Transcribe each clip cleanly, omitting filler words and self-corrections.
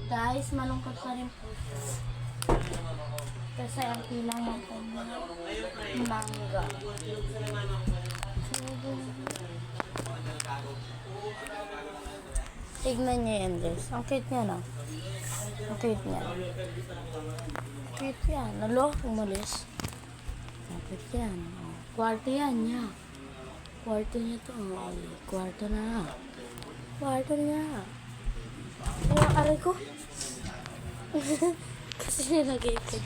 Guys, malungkot pa rin po. Kasi ang kailangan ko mangga. Tignan niyo yan, guys. Ang cute niya, no? Ang cute niya. Cute yan. Nalo, umalis. Ang cute yan. Oh, kwarto yan niya. Kwarto niya to. Oh, kwarto na. Kwarto niya. Ay, ang aray ko. Kasi nilagay ko.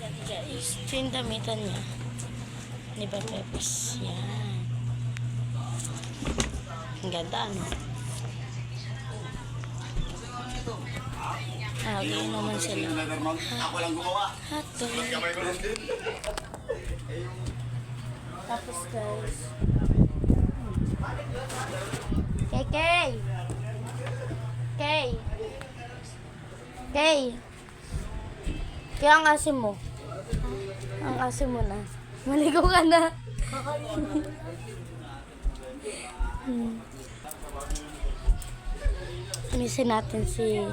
Yan, guys. Ito yung damitan niya. Ni Pepes. Yan. Ang ganda, ano? Okay naman sila. Ako lang gumawa. Hato. Tapos, guys. Kay! Kay! Kay! Kaya ang asim mo. Ang asim mo na. Maligo ka na. Misin natin si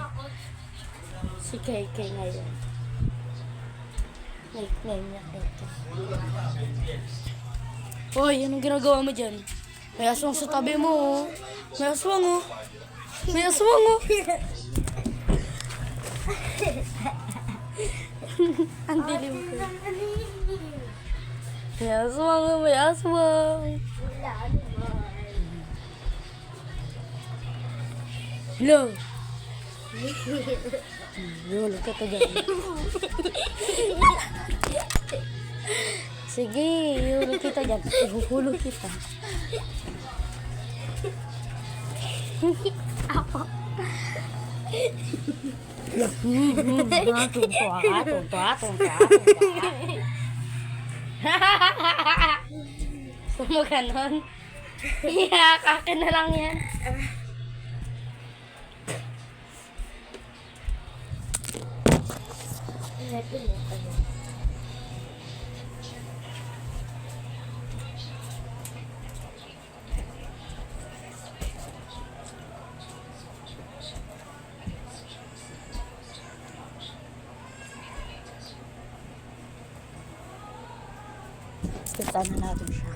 KK ngayon. Nickname niya KK. Hoy, anong ginagawa mo dyan? May aswang sa tabi mo, oh. May aswang, oh. May aswang, oh. Ang dilim ko. May aswang, oh. May aswang. Hello. Yolo ka to dyan. Sige, yolo kita dyan. Ihuhulog kita. Ako. Tuntua. Gusto mo ganon? Akin na lang yan. Kita na natin siya.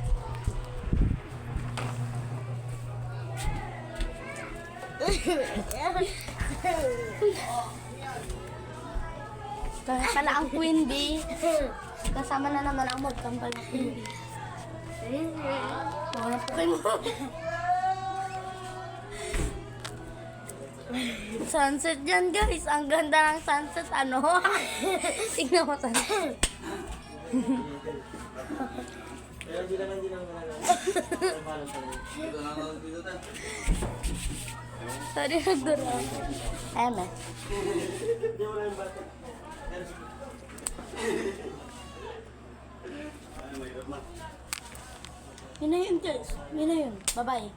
Kaya pala ang Queen Bee. Kasama na naman ang magkambal na Queen Bee. Wala po kayo mo. Sunset dyan, guys. Ang ganda ng sunset. Ano? Tignan mo sunset. Sorry, nagdura. Ayan na. Yun na yun, guys. Yun na yun. Bye-bye.